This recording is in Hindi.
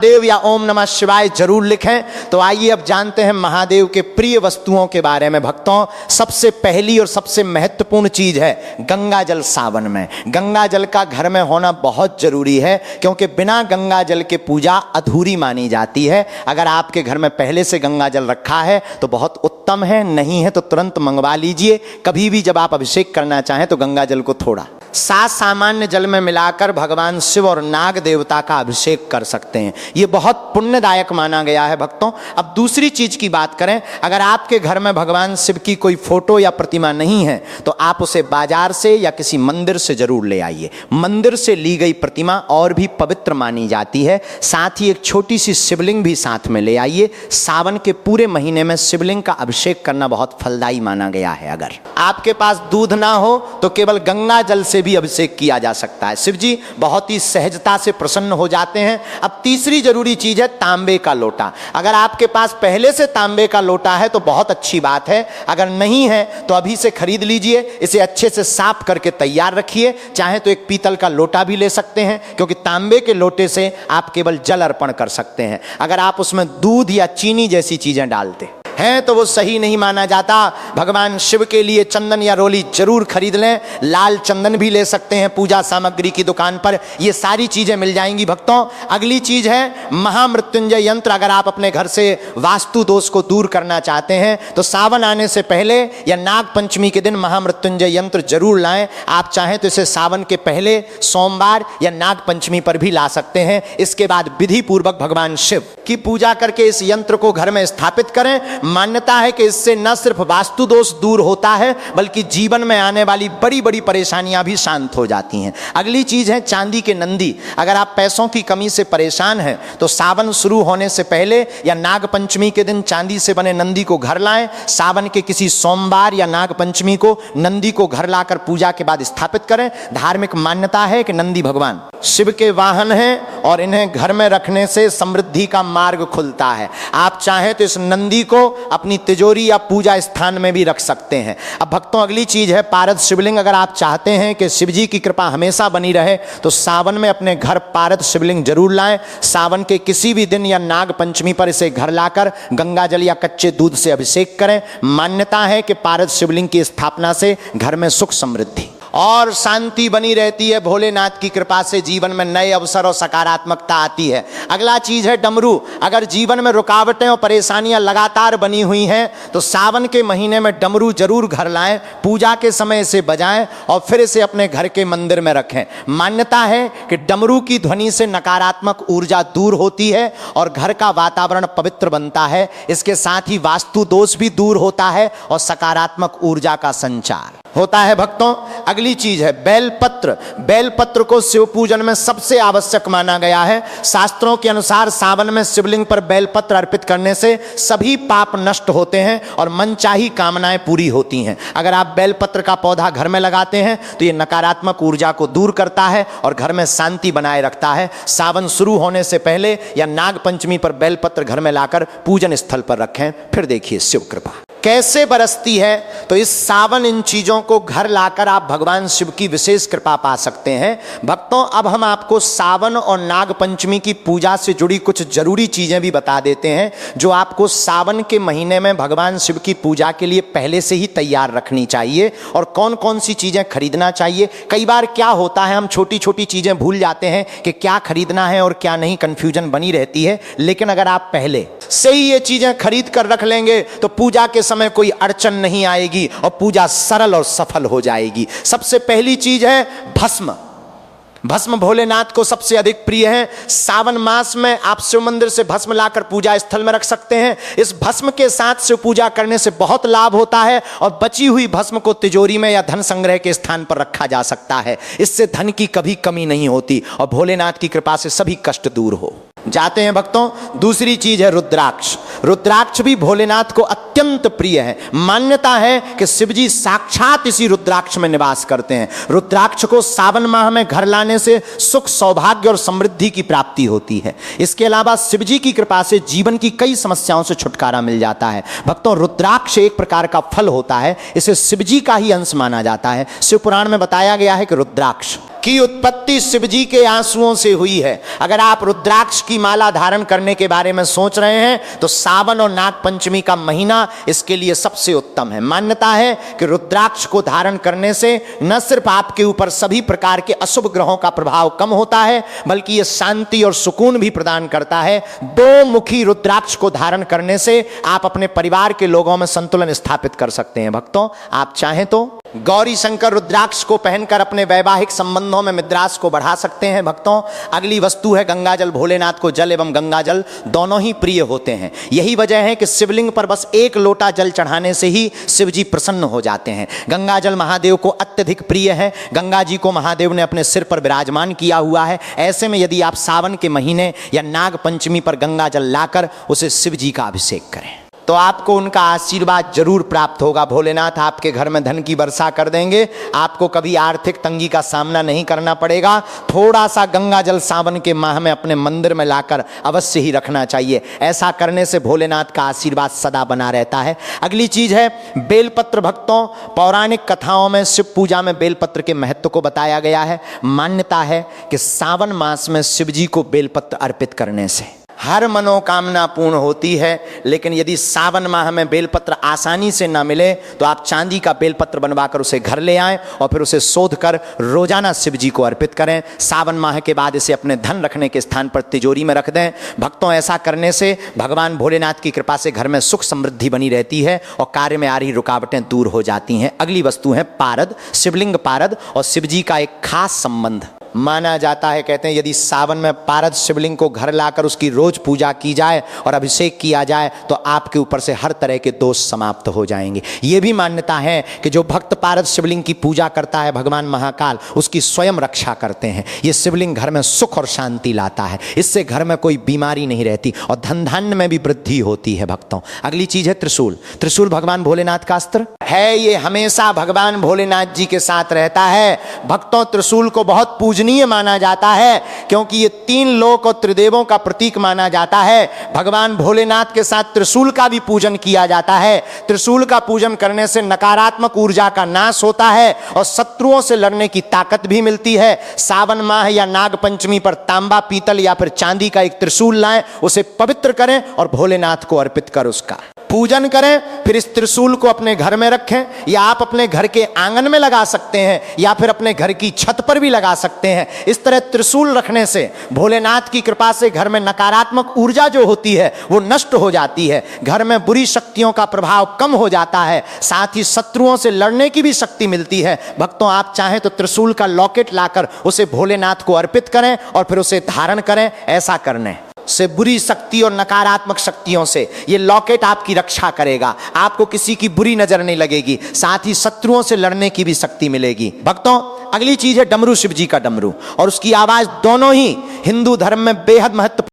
देव या ओम नमः शिवाय जरूर लिखें। तो आइए अब जानते हैं महादेव के प्रिय वस्तुओं के बारे में। भक्तों, सबसे पहली और सबसे महत्वपूर्ण चीज है गंगा जल। सावन में गंगा जल का घर में होना बहुत जरूरी है, क्योंकि बिना गंगा जल के पूजा अधूरी मानी जाती है। अगर आपके घर में पहले से गंगा जल रखा है तो बहुत उत्तम है, नहीं है तो तुरंत मंगवा लीजिए। कभी भी जब आप अभिषेक करना चाहें तो गंगा जल को थोड़ा सामान्य जल में मिलाकर भगवान शिव और नाग देवता का अभिषेक कर सकते हैं। ये बहुत पुण्यदायक माना गया है भक्तों। अब दूसरी चीज की बात करें, अगर आपके घर में भगवान शिव की कोई फोटो या प्रतिमा नहीं है तो आप उसे बाजार से या किसी मंदिर से जरूर ले आइए। मंदिर से ली गई प्रतिमा और भी पवित्र मानी जाती है। साथ ही एक छोटी सी शिवलिंग भी साथ में ले आइए। सावन के पूरे महीने में शिवलिंग का अभिषेक करना बहुत फलदायी माना गया है। अगर आपके पास दूध ना हो तो केवल गंगा जल से भी अभिषेक किया जा सकता है। शिव जी बहुत ही सहजता से प्रसन्न हो जाते हैं। अब तीसरी जरूरी चीज है तांबे का लोटा। अगर आपके पास पहले से तांबे का लोटा है तो बहुत अच्छी बात है, अगर नहीं है तो अभी से खरीद लीजिए। इसे अच्छे से साफ करके तैयार रखिए। चाहे तो एक पीतल का लोटा भी ले सकते हैं, क्योंकि तांबे के लोटे से आप केवल जल अर्पण कर सकते हैं। अगर आप उसमें दूध या चीनी जैसी चीजें डालते हैं तो वो सही नहीं माना जाता। भगवान शिव के लिए चंदन या रोली जरूर खरीद लें। लाल चंदन भी ले सकते हैं पूजा सामग्री की दुकान पर, ये सारी चीजें मिल जाएंगी भक्तों। अगली चीज है महामृत्युंजय यंत्र। अगर आप अपने घर से वास्तु दोष को दूर करना चाहते हैं तो सावन आने से पहले या नाग पंचमी के दिन महामृत्युंजय यंत्र जरूर लाएं। आप चाहें तो इसे सावन के पहले सोमवार या नाग पंचमी पर भी ला सकते हैं। इसके बाद विधि पूर्वक भगवान शिव की पूजा करके इस यंत्र को घर में स्थापित करें। मान्यता है कि इससे न सिर्फ वास्तु दोष दूर होता है, बल्कि जीवन में आने वाली बड़ी बड़ी परेशानियां भी शांत हो जाती हैं। अगली चीज है चांदी के नंदी। अगर आप पैसों की कमी से परेशान हैं तो सावन शुरू होने से पहले या नाग पंचमी के दिन चांदी से बने नंदी को घर लाएं। सावन के किसी सोमवार या नाग पंचमी को नंदी को घर लाकर पूजा के बाद स्थापित करें। धार्मिक मान्यता है कि नंदी भगवान शिव के वाहन हैं और इन्हें घर में रखने से समृद्धि का मार्ग खुलता है। आप चाहें तो इस नंदी को अपनी तिजोरी या पूजा स्थान में भी रख सकते हैं। अब भक्तों, अगली चीज है पारद शिवलिंग। अगर आप चाहते हैं कि शिव जी की कृपा हमेशा बनी रहे तो सावन में अपने घर पारद शिवलिंग जरूर लाएं। सावन के किसी भी दिन या नाग पंचमी पर इसे घर लाकर गंगा जल या कच्चे दूध से अभिषेक करें। मान्यता है कि पारद शिवलिंग की स्थापना से घर में सुख समृद्धि और शांति बनी रहती है। भोलेनाथ की कृपा से जीवन में नए अवसर और सकारात्मकता आती है। अगला चीज है डमरू। अगर जीवन में रुकावटें और परेशानियां लगातार बनी हुई हैं तो सावन के महीने में डमरू जरूर घर लाएं। पूजा के समय इसे बजाएं और फिर इसे अपने घर के मंदिर में रखें। मान्यता है कि डमरू की ध्वनि से नकारात्मक ऊर्जा दूर होती है और घर का वातावरण पवित्र बनता है। इसके साथ ही वास्तु दोष भी दूर होता है और सकारात्मक ऊर्जा का संचार होता है। भक्तों, अगली चीज है बेलपत्र। बेलपत्र को शिव पूजन में सबसे आवश्यक माना गया है। शास्त्रों के अनुसार सावन में शिवलिंग पर बेलपत्र अर्पित करने से सभी पाप नष्ट होते हैं और मनचाही कामनाएं पूरी होती हैं। अगर आप बेलपत्र का पौधा घर में लगाते हैं तो ये नकारात्मक ऊर्जा को दूर करता है और घर में शांति बनाए रखता है। सावन शुरू होने से पहले या नाग पंचमी पर बेलपत्र घर में लाकर पूजन स्थल पर रखें। फिर देखिए शिव कृपा कैसे बरसती है। तो इस सावन इन चीजों को घर लाकर आप भगवान शिव की विशेष कृपा पा सकते हैं। भक्तों, अब हम आपको सावन और नाग पंचमी की पूजा से जुड़ी कुछ जरूरी चीजें भी बता देते हैं, जो आपको सावन के महीने में भगवान शिव की पूजा के लिए पहले से ही तैयार रखनी चाहिए और कौन कौन सी चीजें खरीदना चाहिए। कई बार क्या होता है, हम छोटी छोटी चीजें भूल जाते हैं कि क्या खरीदना है और क्या नहीं, कंफ्यूजन बनी रहती है। लेकिन अगर आप पहले से ही ये चीजें खरीद कर रख लेंगे तो पूजा के समय कोई अड़चन नहीं आएगी और पूजा सरल और सफल हो जाएगी। सबसे पहली चीज है भस्म। भस्म भोलेनाथ को सबसे अधिक प्रिय है। सावन मास में आप शिव मंदिर से भस्म लाकर पूजा स्थल में रख सकते हैं। इस भस्म के साथ शिव पूजा करने से बहुत लाभ होता है और बची हुई भस्म को तिजोरी में या धन संग्रह के स्थान पर रखा जा सकता है। इससे धन की कभी कमी नहीं होती और भोलेनाथ की कृपा से सभी कष्ट दूर हो जाते हैं। भक्तों, दूसरी चीज है रुद्राक्ष। रुद्राक्ष भी भोलेनाथ को अत्यंत प्रिय है। मान्यता है कि शिवजी साक्षात इसी रुद्राक्ष में निवास करते हैं। रुद्राक्ष को सावन माह में घर लाने से सुख, सौभाग्य और समृद्धि की प्राप्ति होती है। इसके अलावा शिवजी की कृपा से जीवन की कई समस्याओं से छुटकारा मिल जाता है। भक्तों, रुद्राक्ष एक प्रकार का फल होता है। इसे शिवजी का ही अंश माना जाता है। शिव पुराण में बताया गया है कि रुद्राक्ष की उत्पत्ति शिव जी के आंसुओं से हुई है। अगर आप रुद्राक्ष की माला धारण करने के बारे में सोच रहे हैं तो सावन और नाग पंचमी का महीना इसके लिए सबसे उत्तम है। मान्यता है कि रुद्राक्ष को धारण करने से न सिर्फ आपके ऊपर सभी प्रकार के अशुभ ग्रहों का प्रभाव कम होता है, बल्कि यह शांति और सुकून भी प्रदान करता है। दो मुखी रुद्राक्ष को धारण करने से आप अपने परिवार के लोगों में संतुलन स्थापित कर सकते हैं। भक्तों, आप चाहें तो गौरी शंकर रुद्राक्ष को पहनकर अपने वैवाहिक संबंधों में मिद्रास को बढ़ा सकते हैं। भक्तों, अगली वस्तु है गंगाजल। भोलेनाथ को जल एवं गंगाजल दोनों ही प्रिय होते हैं। यही वजह है कि शिवलिंग पर बस एक लोटा जल चढ़ाने से ही शिव जी प्रसन्न हो जाते हैं। गंगाजल महादेव को अत्यधिक प्रिय है। गंगा जी को महादेव ने अपने सिर पर विराजमान किया हुआ है। ऐसे में यदि आप सावन के महीने या नाग पंचमी पर गंगाजल लाकर उसे शिव जी का अभिषेक करें तो आपको उनका आशीर्वाद जरूर प्राप्त होगा। भोलेनाथ आपके घर में धन की वर्षा कर देंगे। आपको कभी आर्थिक तंगी का सामना नहीं करना पड़ेगा। थोड़ा सा गंगा जल सावन के माह में अपने मंदिर में लाकर अवश्य ही रखना चाहिए। ऐसा करने से भोलेनाथ का आशीर्वाद सदा बना रहता है। अगली चीज है बेलपत्र। भक्तों, पौराणिक कथाओं में शिव पूजा में बेलपत्र के महत्व को बताया गया है। मान्यता है कि सावन मास में शिव जी को बेलपत्र अर्पित करने से हर मनोकामना पूर्ण होती है। लेकिन यदि सावन माह में बेलपत्र आसानी से ना मिले तो आप चांदी का बेलपत्र बनवाकर उसे घर ले आएं और फिर उसे शोध कर रोजाना शिव जी को अर्पित करें। सावन माह के बाद इसे अपने धन रखने के स्थान पर तिजोरी में रख दें। भक्तों, ऐसा करने से भगवान भोलेनाथ की कृपा से घर में सुख समृद्धि बनी रहती है और कार्य में आ रही रुकावटें दूर हो जाती हैं। अगली वस्तु है पारद। शिवलिंग पारद और शिव जी का एक खास संबंध माना जाता है। कहते हैं यदि सावन में पारद शिवलिंग को घर लाकर उसकी रोज पूजा की जाए और अभिषेक किया जाए तो आपके ऊपर से हर तरह के दोष समाप्त हो जाएंगे। यह भी मान्यता है कि जो भक्त पारद शिवलिंग की पूजा करता है भगवान महाकाल उसकी स्वयं रक्षा करते हैं। यह शिवलिंग घर में सुख और शांति लाता है। इससे घर में कोई बीमारी नहीं रहती और धन धान्य में भी वृद्धि होती है। भक्तों, अगली चीज है त्रिशूल। त्रिशूल भगवान भोलेनाथ का अस्त्र है। ये हमेशा भगवान भोलेनाथ जी के साथ रहता है। भक्तों, त्रिशूल को बहुत पूजनीय माना जाता है क्योंकि ये तीन लोक और त्रिदेवों का प्रतीक माना जाता है। भगवान भोलेनाथ के साथ त्रिशूल का भी पूजन किया जाता है। त्रिशूल का पूजन करने से नकारात्मक ऊर्जा का नाश होता है और शत्रुओं से लड़ने की ताकत भी मिलती है। सावन माह या नाग पंचमी पर तांबा, पीतल या फिर चांदी का एक त्रिशूल लाएं, उसे पवित्र करें और भोलेनाथ को अर्पित कर उसका पूजन करें। फिर इस त्रिशूल को अपने घर में रखें या आप अपने घर के आंगन में लगा सकते हैं या फिर अपने घर की छत पर भी लगा सकते हैं। इस तरह त्रिशूल रखने से भोलेनाथ की कृपा से घर में नकारात्मक ऊर्जा जो होती है वो नष्ट हो जाती है। घर में बुरी शक्तियों का प्रभाव कम हो जाता है। साथ ही शत्रुओं से लड़ने की भी शक्ति मिलती है। भक्तों, आप चाहें तो त्रिशूल का लॉकेट लाकर उसे भोलेनाथ को अर्पित करें और फिर उसे धारण करें। ऐसा करने से बुरी शक्ति और नकारात्मक शक्तियों से ये लॉकेट आपकी रक्षा करेगा। आपको किसी की बुरी नजर नहीं लगेगी। साथ ही शत्रुओं से लड़ने की भी शक्ति मिलेगी। भक्तों, अगली चीज है डमरू। शिव जी का डमरू और उसकी आवाज दोनों ही हिंदू धर्म में बेहद महत्वपूर्ण